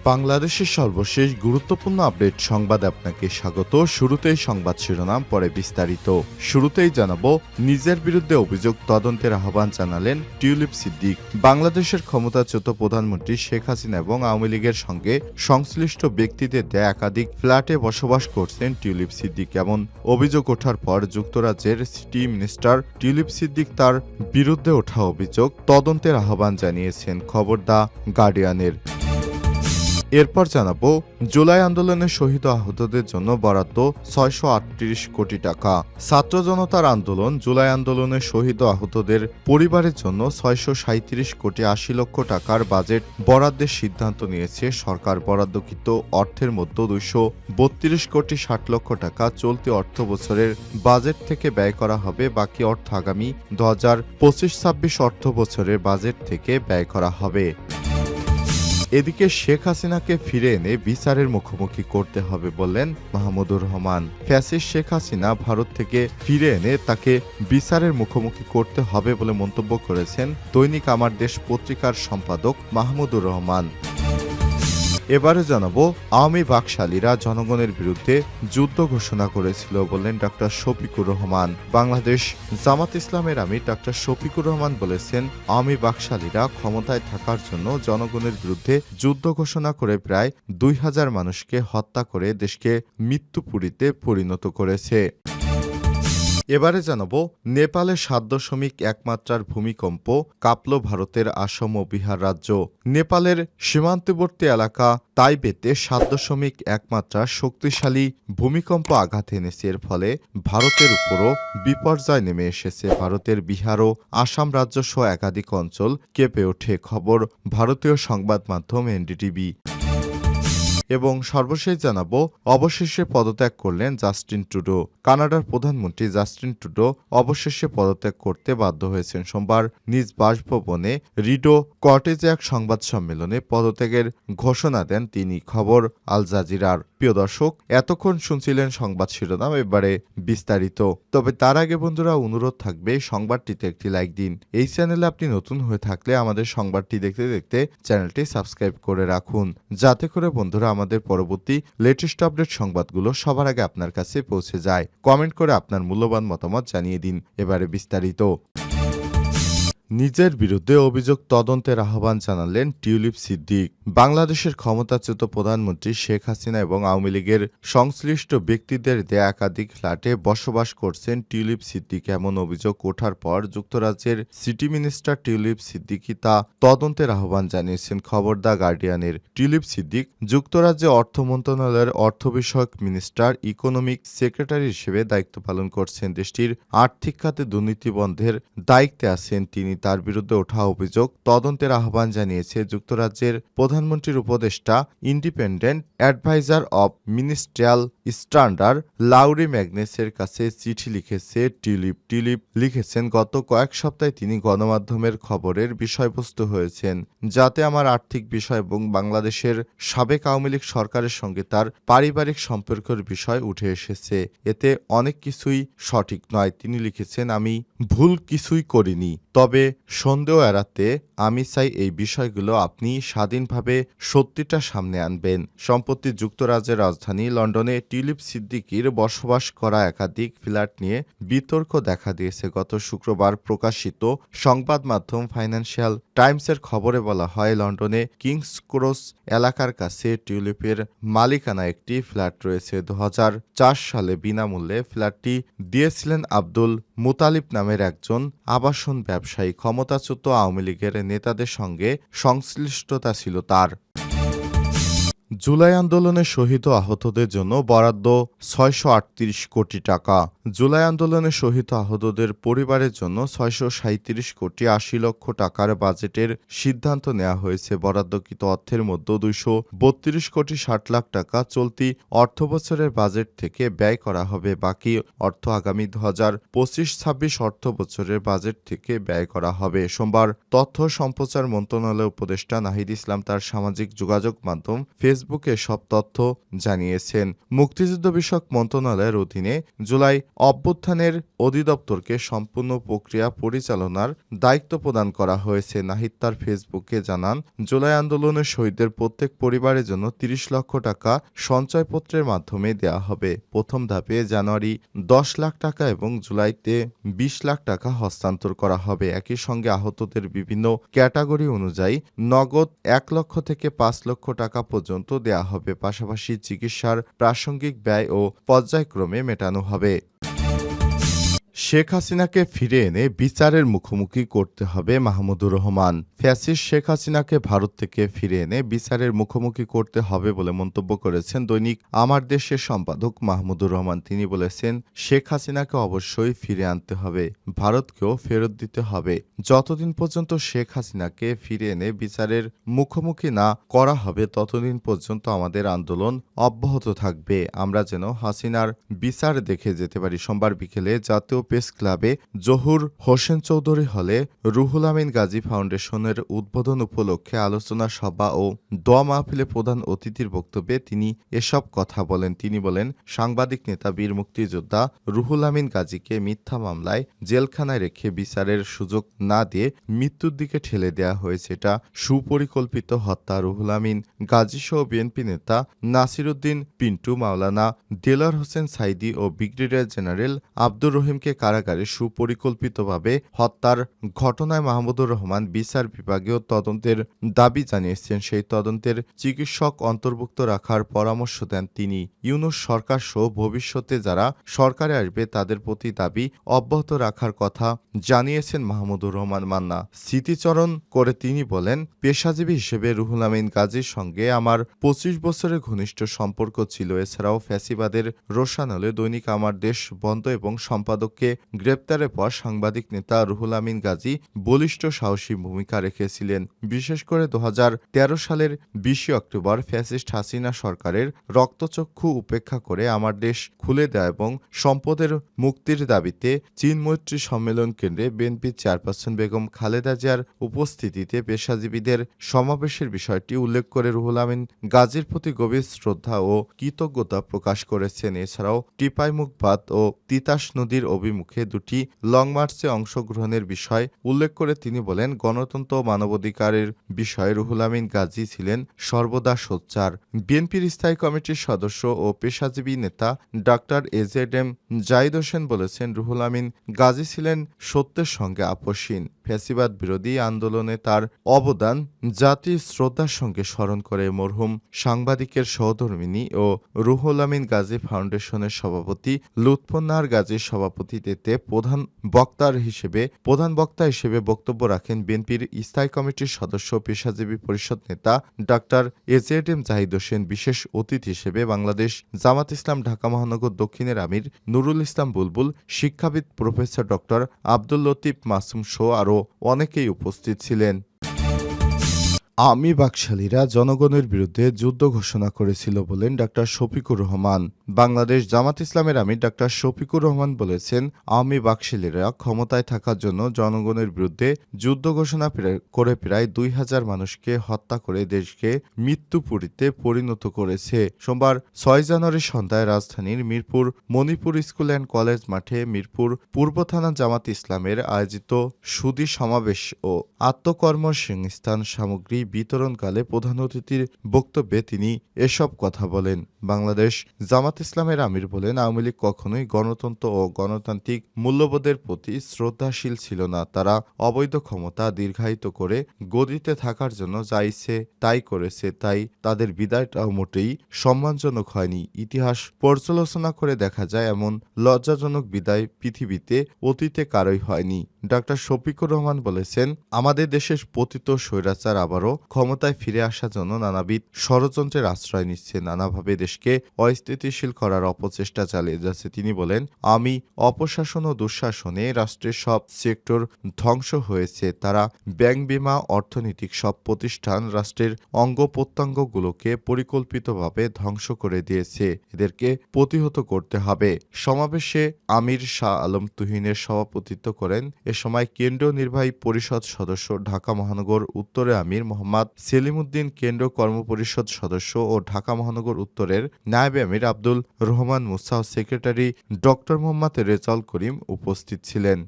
বাংলাদেশের সর্বশেষ গুরুত্বপূর্ণ আপডেট সংবাদে আপনাকে স্বাগত। শুরুতেই সংবাদ শিরোনাম, পরে বিস্তারিত। শুরুতেই জানাবো, নিজের বিরুদ্ধে অভিযোগ তদন্তের আহ্বান জানালেন টিউলিপ সিদ্দিক। বাংলাদেশের ক্ষমতাচ্যুত প্রধানমন্ত্রী শেখ হাসিনা এবং আওয়ামী লীগের সঙ্গে সংশ্লিষ্ট ব্যক্তিদের দেয়া একাধিক ফ্ল্যাটে বসবাস করছেন টিউলিপ সিদ্দিক। এমন অভিযোগ ওঠার পর যুক্তরাজ্যের সিটি মিনিস্টার টিউলিপ সিদ্দিক তার বিরুদ্ধে ওঠা অভিযোগ তদন্তের আহ্বান জানিয়েছেন। খবর দ্য গার্ডিয়ানের। এরপর জানাবো, জুলাই আন্দোলনে শহীদ আহতদের জন্য বরাদ্দ ৬৩৮ কোটি টাকা। ছাত্র জনতার আন্দোলন জুলাই আন্দোলনে শহীদ আহতদের পরিবারের জন্য ৬৩৭ কোটি ৮০ লক্ষ টাকার বাজেট বরাদ্দের সিদ্ধান্ত নিয়েছে সরকার। বরাদ্দকৃত অর্থের মধ্যে ২৩২ কোটি ৬০ লক্ষ টাকা চলতি অর্থ বছরের বাজেট থেকে ব্যয় করা হবে। বাকি অর্থ আগামী ২০২৫-২৬ অর্থ বছরের বাজেট থেকে ব্যয় করা হবে। এদিকে শেখ হাসিনাকে ফিরে এনে বিচারের মুখোমুখি করতে হবে বললেন মাহমুদুর রহমান। ফ্যাসিস্ট শেখ হাসিনা ভারত থেকে ফিরে এনে তাকে বিচারের মুখোমুখি করতে হবে বলে মন্তব্য করেছেন দৈনিক আমার দেশ পত্রিকার সম্পাদক মাহমুদুর রহমান। এবারে জানাবো, আওয়ামী বাকশালীরা জনগণের বিরুদ্ধে যুদ্ধ ঘোষণা করেছিল বললেন ডক্টর শফিকুর রহমান। বাংলাদেশ জামাত ইসলামের আমির ডক্টর শফিকুর রহমান বলেছেন, আওয়ামী বাকশালীরা ক্ষমতায় থাকার জন্য জনগণের বিরুদ্ধে যুদ্ধ ঘোষণা করে প্রায় ২,০০০ মানুষকে হত্যা করে দেশকে মৃত্যুপুরীতে পরিণত করেছে। এবারে জানাবো, নেপালে ৭.১ মাত্রার ভূমিকম্প কাঁপল ভারতের আসাম ও বিহার রাজ্য। নেপালের সীমান্তবর্তী এলাকা তাইবেতে ৭.১ মাত্রার শক্তিশালী ভূমিকম্প আঘাত এনেছে। এর ফলে ভারতের উপরও বিপর্যয় নেমে এসেছে। ভারতের বিহার ও আসাম রাজ্য সহ একাধিক অঞ্চল কেঁপে ওঠে। খবর ভারতীয় সংবাদ মাধ্যম এনডিটিভি। এবং সর্বশেষ জানাবো, অবশেষে পদত্যাগ করলেন জাস্টিন ট্রুডো। কানাডার প্রধানমন্ত্রী জাস্টিন ট্রুডো অবশেষে পদত্যাগ করতে বাধ্য হয়েছেন। সোমবার নিজ বাসভবনে রিডো কটেজে এক সংবাদ সম্মেলনে পদত্যাগের ঘোষণা দেন তিনি। খবর আল জাজিরার। প্রিয় দর্শক, এতক্ষণ শুনছিলেন সংবাদ শিরোনাম, এবারে বিস্তারিত। তবে তার আগে বন্ধুরা, অনুরোধ থাকবে সংবাদটিতে একটি লাইক দিন। এই চ্যানেলে আপনি নতুন হয়ে থাকলে আমাদের সংবাদটি দেখতে দেখতে চ্যানেলটি সাবস্ক্রাইব করে রাখুন, যাতে করে বন্ধুরা আমাদের পরবর্তী লেটেস্ট আপডেট সংবাদগুলো সবার আগে আপনার কাছে পৌঁছে যায়। কমেন্ট করে আপনার মূল্যবান মতামত জানিয়ে দিন। এবারে বিস্তারিত। নিজের বিরুদ্ধে অভিযোগ তদন্তের আহ্বান জানালেন টিউলিপ সিদ্দিক। বাংলাদেশের ক্ষমতাচ্যুত প্রধানমন্ত্রী শেখ হাসিনা এবং আওয়ামী লীগের সংশ্লিষ্ট ব্যক্তিদের দেয়া একাধিক ফ্ল্যাটে বসবাস করছেন টিউলিপ সিদ্দিক। এমন অভিযোগ ওঠার পর যুক্তরাজ্যের সিটি মিনিস্টার টিউলিপ সিদ্দিকই তা তদন্তের আহ্বান জানিয়েছেন। খবর দ্য গার্ডিয়ানের। টিউলিপ সিদ্দিক যুক্তরাজ্যে অর্থ মন্ত্রণালয়ের অর্থ বিষয়ক মিনিস্টার ইকোনমিক সেক্রেটারি হিসেবে দায়িত্ব পালন করছেন। দেশটির আর্থিক খাতে দুর্নীতি বন্ধের দায়িত্বে আছেন তিনি। তার বিরুদ্ধে ওঠা অভিযোগ তদন্তের আহ্বান জানিয়েছে যুক্তরাজ্যের প্রধানমন্ত্রীর উপদেষ্টা independent adviser of ministerial standard Laurie ম্যাগনেসের কাছে চিঠি লিখেছে টিউলিপ। টিউলিপ লিখেছেন, গত কয়েক সপ্তাহে তিনি গণমাধ্যমের খবরের বিষয়বস্তু হয়েছেন, যাতে আমার আর্থিক বিষয় এবং বাংলাদেশের সাবেক আওয়ামী লীগ সরকারের সঙ্গে তার পারিবারিক সম্পর্কের বিষয় উঠে এসেছে। এতে অনেক কিছুই সঠিক নয়। তিনি লিখেছেন, আমি ভুল কিছুই করিনি, তবে সন্দেহ এড়াতে আমি চাই এই বিষয়গুলো আপনি স্বাধীনভাবে সত্যিটা সামনে আনবেন। সম্প্রতি যুক্তরাজ্যের রাজধানী লন্ডনে টিউলিপ সিদ্দিকির বসবাস করা একাধিক ফ্ল্যাট নিয়ে বিতর্ক দেখা দিয়েছে। গত শুক্রবার প্রকাশিত সংবাদ মাধ্যম ফাইন্যান্সিয়াল টাইমসের খবরে বলা হয়, লন্ডনে কিংস ক্রস এলাকার কাছে টিউলিপের মালিকানা একটি ফ্ল্যাট রয়েছে। ২০০৪ সালে বিনামূল্যে ফ্ল্যাটটি দিয়েছিলেন আব্দুল মুতালিব নামের একজন আবাসন ব্যবসায়ী। ক্ষমতাচ্যুত আওয়ামী লীগের নেতাদের সঙ্গে সংশ্লিষ্টতা ছিল তার। জুলাই আন্দোলনে শহীদ ও আহতদের জন্য বরাদ্দ ৬৩৮ কোটি টাকা। জুলাই আন্দোলনে শহীদ আহতদের পরিবারের জন্য ৬৩৭ কোটি ৮০ লক্ষ টাকার বাজেটের সিদ্ধান্ত নেওয়া হয়েছে। বরাদ্দকৃত অর্থের মধ্যে ২৩২ কোটি ৬০ লাখ টাকা চলতি অর্থবছরের বাজেট থেকে ব্যয় করা হবে। বাকি অর্থ আগামী ২০২৫-২৬ অর্থ বছরের বাজেট থেকে ব্যয় করা হবে। সোমবার তথ্য সম্প্রচার মন্ত্রণালয়ের উপদেষ্টা নাহিদ ইসলাম তার সামাজিক যোগাযোগ মাধ্যম ফেসবুক ফেসবুকে সব তথ্য জানিয়েছেন। মুক্তিযুদ্ধ বিষয়ক মন্ত্রণালয়ের অধীনে জুলাই অভ্যুত্থানের অধিদপ্তরকে সম্পূর্ণ প্রক্রিয়া পরিচালনার দায়িত্ব প্রদান করা হয়েছে। নাহিদ তার ফেসবুকে জানান, জুলাই আন্দোলনের শহীদদের প্রত্যেক পরিবারের জন্য ৩০ লক্ষ টাকা সঞ্চয়পত্রের মাধ্যমে দেওয়া হবে। প্রথম ধাপে জানুয়ারি ১০ লাখ টাকা এবং জুলাইতে ২০ লাখ টাকা হস্তান্তর করা হবে। একই সঙ্গে আহতদের বিভিন্ন ক্যাটাগরি অনুযায়ী নগদ ১ লক্ষ থেকে ৫ লক্ষ টাকা পর্যন্ত দেওয়া হবে। পাশাপাশি চিকিৎসার প্রাসঙ্গিক ব্যয় ও পর্যায়ক্রমে মেটানো হবে। শেখ হাসিনাকে ফিরে এনে বিচারের মুখোমুখি করতে হবে মাহমুদুর রহমান। ফ্যাসিস্ট শেখ হাসিনাকে ভারত থেকে ফিরে এনে বিচারের মুখোমুখি করতে হবে বলে মন্তব্য করেছেন দৈনিক আমার দেশের সম্পাদক মাহমুদুর রহমান। তিনি বলেছেন, শেখ হাসিনাকে অবশ্যই ফিরে আনতে হবে, ভারতকেও ফেরত দিতে হবে। যতদিন পর্যন্ত শেখ হাসিনাকে ফিরে এনে বিচারের মুখোমুখি না করা হবে ততদিন পর্যন্ত আমাদের আন্দোলন অব্যাহত থাকবে। আমরা যেন হাসিনার বিচার দেখে যেতে পারি। সোমবার বিকেলে জাতীয় প্রেস ক্লাবে জহুর হোসেন চৌধুরী হলে রুহুল আমিন গাজী ফাউন্ডেশনের উদ্বোধন উপলক্ষে আলোচনা সভা ও দোয়া মাহফিলে প্রধান অতিথির বক্তব্যে তিনি এসব কথা বলেন। তিনি বলেন, সাংবাদিক নেতা বীর মুক্তিযোদ্ধা রুহুল আমিন গাজীকে মিথ্যা মামলায় জেলখানায় রেখে বিচারের সুযোগ না দিয়ে মৃত্যুর দিকে ঠেলে দেওয়া হয়েছে। এটা সুপরিকল্পিত হত্যা। রুহুল আমিন গাজী সহ বিএনপি নেতা নাসিরউদ্দিন পিন্টু, মাওলানা দেলোয়ার হোসেন সাঈদী ও ব্রিগেডিয়ার জেনারেল আব্দুর রহিমকে কারাগারে সুপরিকল্পিতভাবে হত্যার ঘটনায় মাহমুদুর রহমান বিচার বিভাগীয় তদন্তের দাবি জানিয়েছেন। সেই তদন্তের চিকিৎসক অন্তর্ভুক্ত রাখার পরামর্শ দেন তিনি। ইউনূস সরকার সহ ভবিষ্যতে যারা সরকারে আসবে তাদের প্রতি দাবি অব্যাহত রাখার কথা জানিয়েছেন মাহমুদুর রহমান মান্না। স্মৃতিচরণ করে তিনি বলেন, পেশাজীবী হিসেবে রুহুল আমিন গাজীর সঙ্গে আমার ২৫ বছরের ঘনিষ্ঠ সম্পর্ক ছিল। এছাড়াও ফ্যাসিবাদের রোষানলে দৈনিক আমার দেশ বন্ধ এবং সম্পাদককে গ্রেপ্তারের পর সাংবাদিক নেতা রুহুল আমিন গাজী বলিষ্ঠ সাহসী ভূমিকা রেখেছিলেন। বিশেষ করে ২০১৩ সালের ২০ অক্টোবর ফ্যাসিস্ট হাসিনা সরকারের রক্তচক্ষু উপেক্ষা করে আমার দেশ খুলে দেয়া এবং সম্পদের মুক্তির দাবিতে চীন মৈত্রী সম্মেলন কেন্দ্রে বিএনপির চেয়ারপারসন বেগম খালেদা জিয়ার উপস্থিতিতে পেশাজীবীদের সমাবেশের বিষয়টি উল্লেখ করে রুহুল আমিন গাজীর প্রতি গভীর শ্রদ্ধা ও কৃতজ্ঞতা প্রকাশ করেছেন। এছাড়াও টিপাইমুখ বাঁধ ও তিতাস নদীর অভিমুখে দুটি লং মার্চে অংশগ্রহণের বিষয় উল্লেখ করে তিনি বলেন, গণতন্ত্র ও মানবাধিকারের বিষয়ে রুহুল আমিন গাজী ছিলেন সর্বদা সোচ্চার। বিএনপির স্থায়ী কমিটির সদস্য ও পেশাজীবী নেতা ডাক্তার এজেড জাহিদ হোসেন বলেছেন, রুহুল আমিন গাজী ছিলেন সত্যের সঙ্গে আপোষহীন। ফ্যাসিবাদ বিরোধী আন্দোলনে তার অবদান জাতি শ্রদ্ধার সঙ্গে স্মরণ করে মরহুম সাংবাদিকের সহধর্মিণী ও রুহুল আমিন গাজী ফাউন্ডেশনের সভাপতি লুৎফুন্নাহার গাজীর সভাপতিত্বে প্রধান বক্তা হিসেবে বক্তব্য রাখেন বিএনপির স্থায়ী কমিটির সদস্য পেশাজীবী পরিষদ নেতা ডাক্তার এজেড জাহিদ হোসেন। বিশেষ অতিথি হিসেবে বাংলাদেশ জামাত ইসলাম ঢাকা মহানগর দক্ষিণের আমির নুরুল ইসলাম বুলবুল, শিক্ষাবিদ প্রফেসর ডক্টর আব্দুল লতিফ মাসুম সহ আরও অনেকেই উপস্থিত ছিলেন। আওয়ামী বাকশালীরা জনগণের বিরুদ্ধে যুদ্ধ ঘোষণা করেছিল বলেন ডাক্তার শফিকুর রহমান। বাংলাদেশ জামাত ইসলামের আমির ডাক্তার শফিকুর রহমান বলেছেন, আওয়ামী বাকশালীরা ক্ষমতায় থাকার জন্য জনগণের বিরুদ্ধে যুদ্ধ ঘোষণা করে প্রায় ২,০০০ মানুষকে হত্যা করে দেশকে মৃত্যুপুরীতে পরিণত করেছে। সোমবার ৬ জানুয়ারি সন্ধ্যায় রাজধানীর Mirpur Manipur school and college মাঠে মিরপুর পূর্ব থানা জামাত ইসলামের আয়োজিত সুধী সমাবেশ ও আত্মকর্মসংস্থান সামগ্রী বিতরণকালে প্রধান অতিথির বক্তব্যে তিনি এসব কথা বলেন। বাংলাদেশ জামাত ইসলামের আমির বলেন, আওয়ামী লীগ কখনোই গণতন্ত্র ও গণতান্ত্রিক মূল্যবোধের প্রতি শ্রদ্ধাশীল ছিল না। তারা অবৈধ ক্ষমতা দীর্ঘায়িত করে গদিতে থাকার জন্য যা ইচ্ছে তাই করেছে। তাই তাদের বিদায়টাও মোটেই সম্মানজনক হয়নি। ইতিহাস পর্যালোচনা করে দেখা যায় এমন লজ্জাজনক বিদায় পৃথিবীতে অতীতে কারোই হয়নি। ডাক্তার শফিকুর রহমান বলেছেন, আমাদের দেশের পতিত স্বৈরাচার আবারও ক্ষমতায় ফিরে আসার জন্য নানাবিধ ষড়যন্ত্রের আশ্রয় নিচ্ছে, নানাভাবে দেশকে অস্থিতিশীল করার অপচেষ্টা চালিয়ে যাচ্ছে। তিনি বলেন, আমি অপশাসন ও দুঃশাসনে রাষ্ট্রের সব সেক্টর ধ্বংস হয়েছে। তারা ব্যাংক, বিমা, অর্থনৈতিক সব প্রতিষ্ঠান, রাষ্ট্রের অঙ্গ প্রত্যঙ্গগুলোকে পরিকল্পিতভাবে ধ্বংস করে দিয়েছে। এদেরকে প্রতিহত করতে হবে। সমাবেশে আমির শাহ আলম তুহিনের সভাপতিত্ব করেন। এ সময় কেন্দ্রীয় নির্বাহী পরিষদ সদস্য ঢাকা মহানগর উত্তরের আমির মোহাম্মদ সেলিমউদ্দিন, কেন্দ্র কর্মপরিষদ সদস্য ও ঢাকা মহানগর উত্তরের নায়েবে আমির আব্দুল রহমান মুসা ও সেক্রেটারি ডক্টর মোহাম্মদ রেজাউল করিম উপস্থিত ছিলেন।